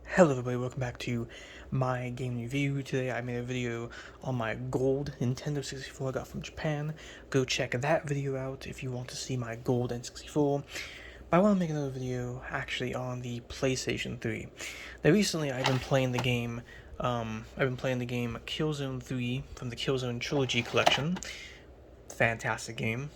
Hello everybody, welcome back to my game review. Today I made a video on my gold Nintendo 64 I got from Japan. Go check that video out if you want to see my gold N64. But I want to make another video actually on the PlayStation 3. Now recently I've been playing the game Killzone 3 from the Killzone Trilogy collection. Fantastic game.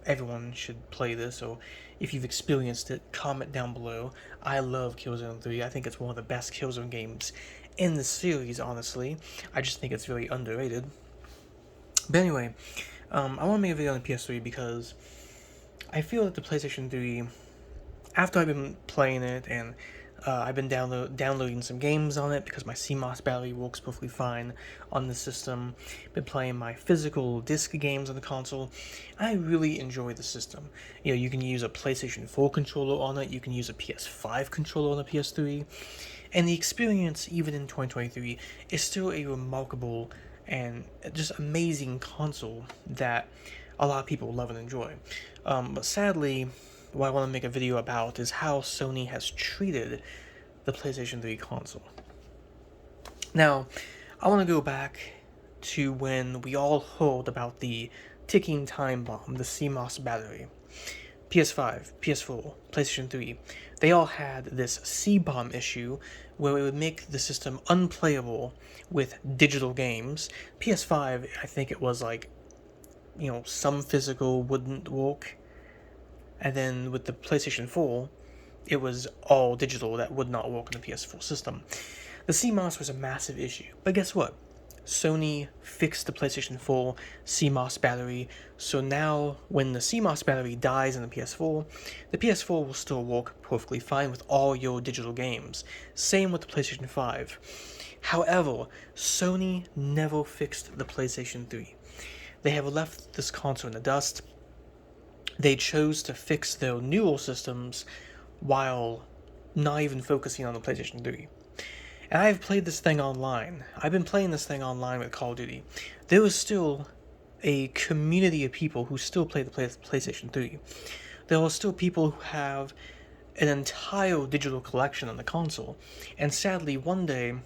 Everyone should play this, so if you've experienced it, comment down below. I love Killzone 3. I think it's one of the best Killzone games in the series, honestly. I just think it's very underrated. But anyway, I want to make a video on the PS3 because I feel that the PlayStation 3, after I've been playing it and I've been downloading some games on it because my CMOS battery works perfectly fine on the system. Been playing my physical disc games on the console. I really enjoy the system. You know, you can use a PlayStation 4 controller on it. You can use a PS5 controller on the PS3. And the experience, even in 2023, is still a remarkable and just amazing console that a lot of people love and enjoy. But sadly, what I want to make a video about is how Sony has treated the PlayStation 3 console. Now, I want to go back to when we all heard about the ticking time bomb, the CMOS battery. PS5, PS4, PlayStation 3, they all had this C-bomb issue where it would make the system unplayable with digital games. PS5, I think it was like, some physical wouldn't work. And then with the PlayStation 4, it was all digital that would not work on the PS4 system. The CMOS was a massive issue, but guess what? Sony fixed the PlayStation 4 CMOS battery, so now when the CMOS battery dies in the PS4 will still work perfectly fine with all your digital games. Same with the PlayStation 5. However, Sony never fixed the PlayStation 3. They have left this console in the dust. They chose to fix their newer systems while not even focusing on the PlayStation 3. And I've played this thing online. I've been playing this thing online with Call of Duty. There is still a community of people who still play the PlayStation 3. There are still people who have an entire digital collection on the console. And sadly, one day,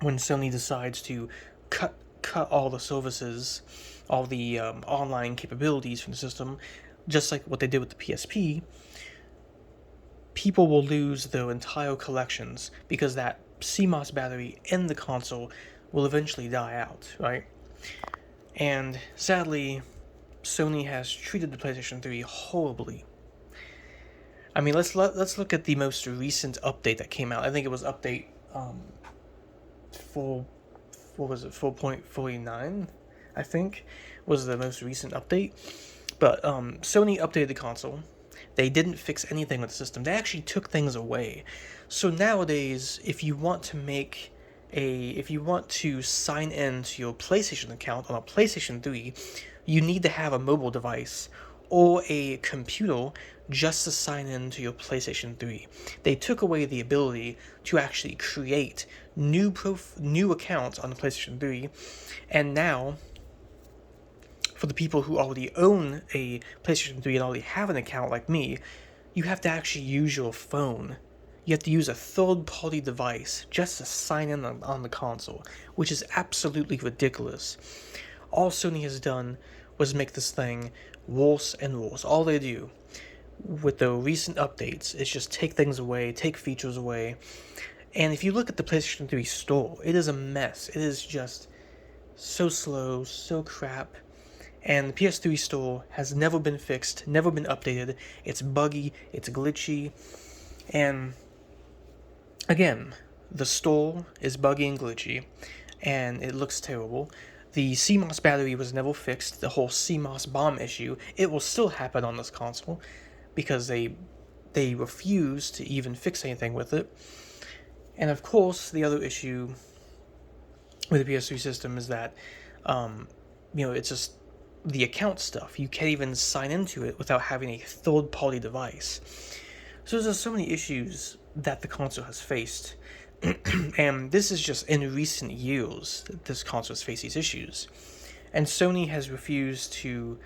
when Sony decides to cut all the services, all the online capabilities from the system, just like what they did with the PSP, people will lose their entire collections because that CMOS battery in the console will eventually die out, right? And sadly, Sony has treated the PlayStation 3 horribly. I mean, let's look at the most recent update that came out. I think it was update 4.49, I think, was the most recent update. But Sony updated the console. They didn't fix anything with the system. They actually took things away. So nowadays, if you want to sign in to your PlayStation account on a PlayStation 3, you need to have a mobile device or a computer just to sign in to your PlayStation 3. They took away the ability to actually create new accounts on the PlayStation 3, and now, for the people who already own a PlayStation 3 and already have an account like me, you have to actually use your phone. You have to use a third-party device just to sign in on the console, which is absolutely ridiculous. All Sony has done was make this thing worse and worse. All they do with the recent updates is just take things away, take features away. And if you look at the PlayStation 3 store, it is a mess. It is just so slow, so crap. And the PS3 store has never been fixed, never been updated. It's buggy, it's glitchy. And again, the store is buggy and glitchy, and it looks terrible. The CMOS battery was never fixed. The whole CMOS bomb issue, it will still happen on this console because they refuse to even fix anything with it. And of course, the other issue with the PS3 system is that, it's just the account stuff. You can't even sign into it without having a third-party device. So there's so many issues that the console has faced. And this is just in recent years that this console has faced these issues. And Sony has refused to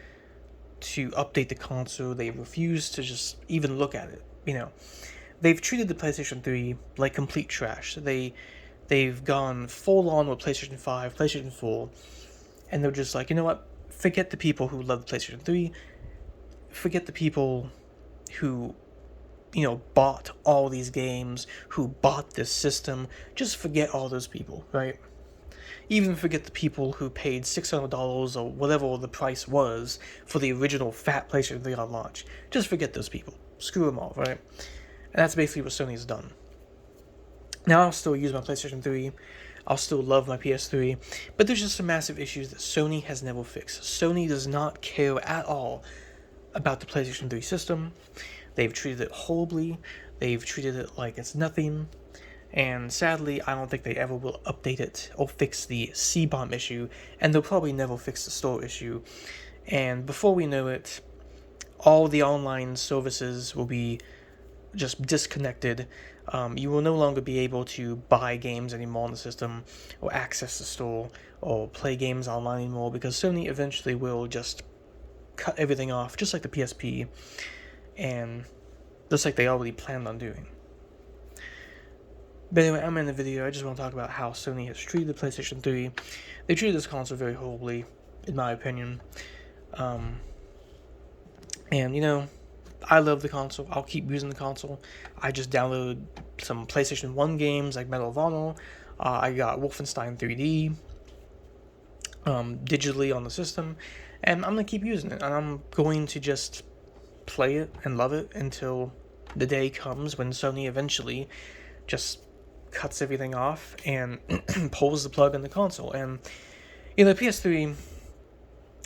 update the console. They refuse to just even look at it, they've treated the PlayStation 3 like complete trash. They've gone full on with PlayStation 5, PlayStation 4, and they're just like, you know what? Forget the people who love the PlayStation 3. Forget the people who, bought all these games, who bought this system. Just forget all those people, right? Even forget the people who paid $600 or whatever the price was for the original fat PlayStation 3 on launch. Just forget those people. Screw them all, right? And that's basically what Sony's done. Now I'll still use my PlayStation 3. I'll still love my PS3, but there's just some massive issues that Sony has never fixed. Sony does not care at all about the PlayStation 3 system. They've treated it horribly. They've treated it like it's nothing. And sadly, I don't think they ever will update it or fix the C-bomb issue, and they'll probably never fix the store issue. And before we know it, all the online services will be just disconnected. You will no longer be able to buy games anymore on the system, or access the store, or play games online anymore, because Sony eventually will just cut everything off, just like the PSP, and just like they already planned on doing. But anyway, I'm in the video. I just want to talk about how Sony has treated the PlayStation 3. They treated this console very horribly, in my opinion. And, I love the console. I'll keep using the console. I just downloaded some PlayStation 1 games like Medal of Honor. I got Wolfenstein 3D digitally on the system. And I'm going to keep using it. And I'm going to just play it and love it until the day comes when Sony eventually just cuts everything off and pulls the plug in the console. And, the PS3,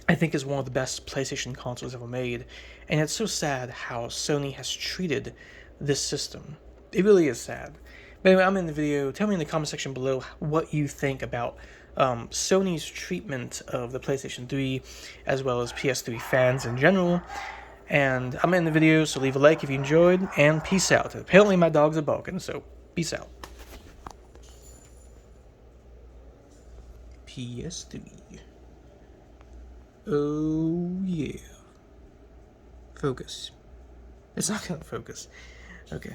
I think, is one of the best PlayStation consoles ever made, and it's so sad how Sony has treated this system. It really is sad. But anyway, I'm in the video. Tell me in the comment section below what you think about Sony's treatment of the PlayStation 3, as well as PS3 fans in general. And I'm in the video, so leave a like if you enjoyed, and peace out. Apparently my dogs are barking, so peace out. PS3. Oh, yeah. Focus. It's not gonna focus. Okay.